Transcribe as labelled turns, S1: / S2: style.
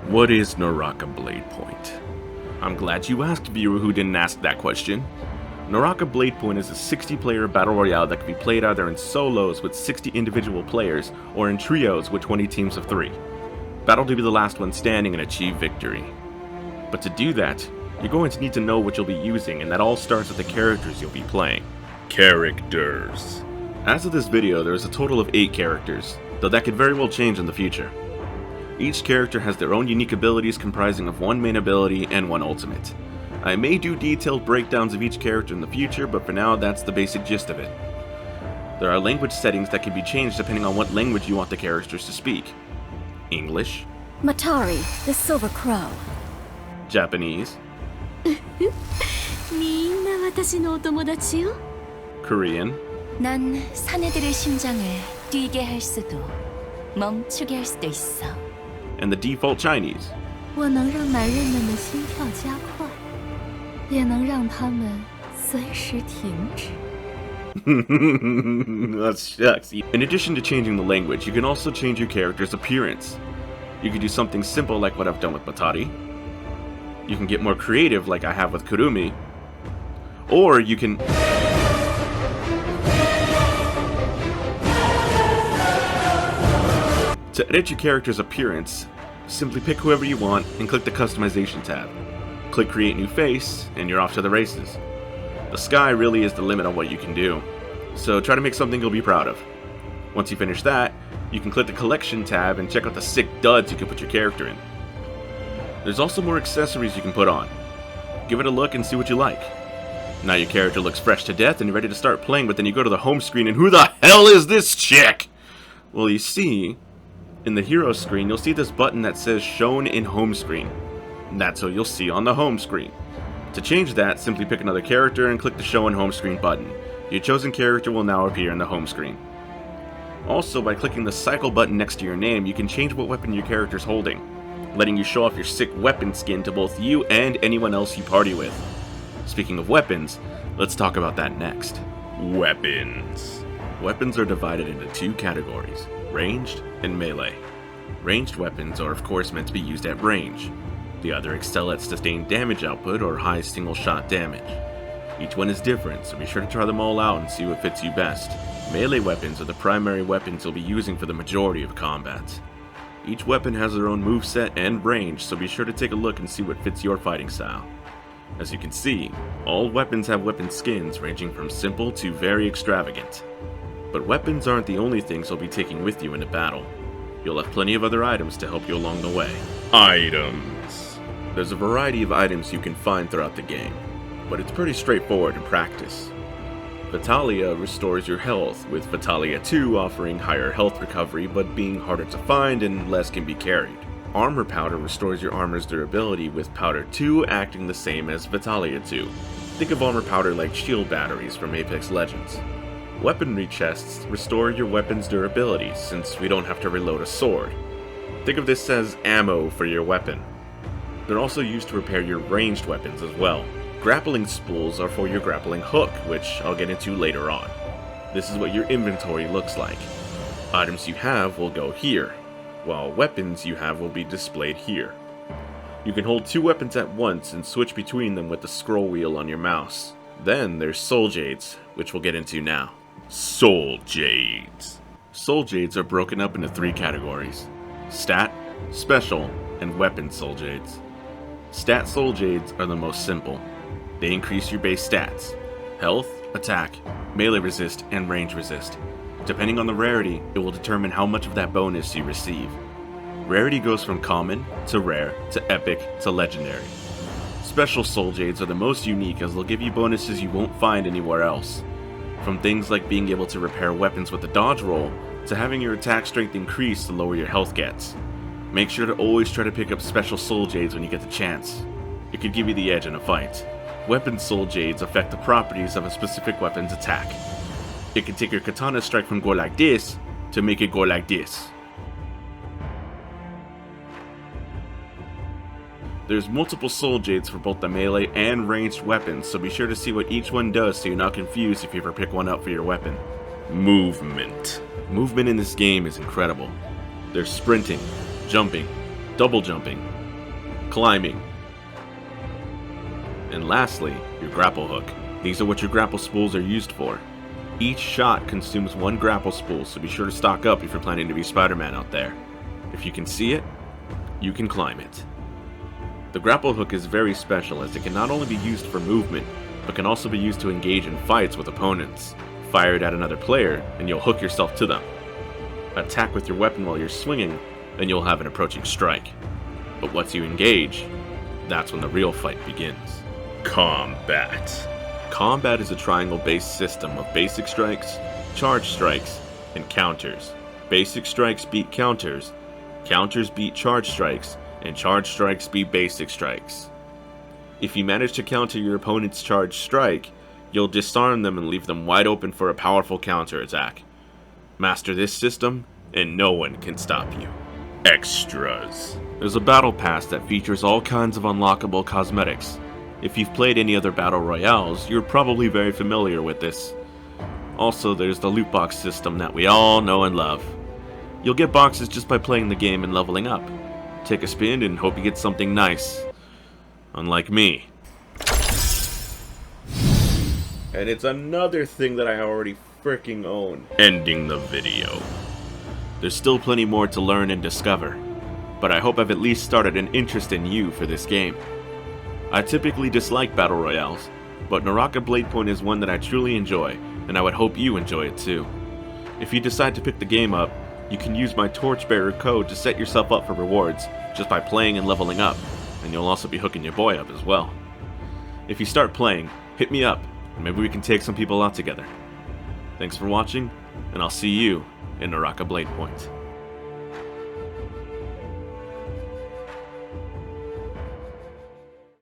S1: What is Naraka Bladepoint? I'm glad you asked, viewer who didn't ask that question. Naraka Bladepoint is a 60-player battle royale that can be played either in solos with 60 individual players or in trios with 20 teams of 3. Battle to be the last one standing and achieve victory. But to do that, you're going to need to know what you'll be using, and that all starts with the characters you'll be playing. Characters. As of this video, there is a total of 8 characters, though that could very well change in the future. Each character has their own unique abilities comprising of 1 main ability and 1 ultimate. I may do detailed breakdowns of each character in the future, but for now that's the basic gist of it. There are language settings that can be changed depending on what language you want the characters to speak. English,
S2: Matari, the Silver Crow.
S1: Japanese,
S2: みんな私のお友達よ.
S1: Korean,
S2: 난 사내들의 심장을 뛰게 할 수도 멈추게 할 수도 있어.
S1: and the default Chinese.
S2: 我能让男人们的心跳加快，也能让他们随时停止。
S1: That shucks. In addition to changing the language, you can also change your character's appearance. You can do something simple like what I've done with Matari. You can get more creative like I have with Kurumi. Or you can... To edit your character's appearance, simply pick whoever you want and click the Customization tab. Click Create New Face, and you're off to the races. The sky really is the limit on what you can do, so try to make something you'll be proud of. Once you finish that, you can click the Collection tab and check out the sick duds you can put your character in. There's also more accessories you can put on. Give it a look and see what you like. Now your character looks fresh to death and you're ready to start playing, but then you go to the home screen and who the hell is this chick? Well, you see, in the hero screen, you'll see this button that says Shown in Home Screen. And that's what you'll see on the home screen. To change that, simply pick another character and click the Show in Home Screen button. Your chosen character will now appear in the home screen. Also, by clicking the Cycle button next to your name, you can change what weapon your character's holding, letting you show off your sick weapon skin to both you and anyone else you party with. Speaking of weapons, let's talk about that next. Weapons. Weapons are divided into 2 categories, ranged and melee. Ranged weapons are of course meant to be used at range. The other excel at sustained damage output or high single shot damage. Each one is different, so be sure to try them all out and see what fits you best. Melee weapons are the primary weapons you'll be using for the majority of combat. Each weapon has their own moveset and range, so be sure to take a look and see what fits your fighting style. As you can see, all weapons have weapon skins ranging from simple to very extravagant. But weapons aren't the only things you'll be taking with you into battle. You'll have plenty of other items to help you along the way. Items. There's a variety of items you can find throughout the game, but it's pretty straightforward in practice. Vitalia restores your health, with Vitalia 2 offering higher health recovery but being harder to find and less can be carried. Armor Powder restores your armor's durability, with Powder 2 acting the same as Vitalia 2. Think of Armor Powder like shield batteries from Apex Legends. Weaponry chests restore your weapon's durability, since we don't have to reload a sword. Think of this as ammo for your weapon. They're also used to repair your ranged weapons as well. Grappling spools are for your grappling hook, which I'll get into later on. This is what your inventory looks like. Items you have will go here, while weapons you have will be displayed here. You can hold 2 weapons at once and switch between them with the scroll wheel on your mouse. Then there's Soul Jades, which we'll get into now. Soul Jades. Soul Jades are broken up into 3 categories: Stat, Special, and Weapon Soul Jades. Stat Soul Jades are the most simple. They increase your base stats: health, attack, melee resist, and range resist. Depending on the rarity, it will determine how much of that bonus you receive. Rarity goes from common, to rare, to epic, to legendary. Special Soul Jades are the most unique as they'll give you bonuses you won't find anywhere else. From things like being able to repair weapons with a dodge roll, to having your attack strength increase to lower your health gets. Make sure to always try to pick up Special Soul Jades when you get the chance. It could give you the edge in a fight. Weapon Soul Jades affect the properties of a specific weapon's attack. It can take your katana strike from go like this to make it go like this. There's multiple Soul Jades for both the melee and ranged weapons, so be sure to see what each one does so you're not confused if you ever pick one up for your weapon. Movement. Movement in this game is incredible. There's sprinting, jumping, double jumping, climbing. And lastly, your grapple hook. These are what your grapple spools are used for. Each shot consumes 1 grapple spool, so be sure to stock up if you're planning to be Spider-Man out there. If you can see it, you can climb it. The grapple hook is very special as it can not only be used for movement, but can also be used to engage in fights with opponents. Fire it at another player, and you'll hook yourself to them. Attack with your weapon while you're swinging, and you'll have an approaching strike. But once you engage, that's when the real fight begins. Combat. Combat is a triangle-based system of basic strikes, charge strikes, and counters. Basic strikes beat counters, counters beat charge strikes, and charge strikes beat basic strikes. If you manage to counter your opponent's charge strike, you'll disarm them and leave them wide open for a powerful counterattack. Master this system, and no one can stop you. Extras. There's a battle pass that features all kinds of unlockable cosmetics. If you've played any other battle royales, you're probably very familiar with this. Also, there's the loot box system that we all know and love. You'll get boxes just by playing the game and leveling up. Take a spin and hope you get something nice. Unlike me. And it's another thing that I already freaking own. Ending the video. There's still plenty more to learn and discover, but I hope I've at least started an interest in you for this game. I typically dislike battle royales, but Naraka Bladepoint is one that I truly enjoy, and I would hope you enjoy it too. If you decide to pick the game up, you can use my torchbearer code to set yourself up for rewards just by playing and leveling up, and you'll also be hooking your boy up as well. If you start playing, hit me up, and maybe we can take some people out together. Thanks for watching, and I'll see you in Naraka Bladepoint.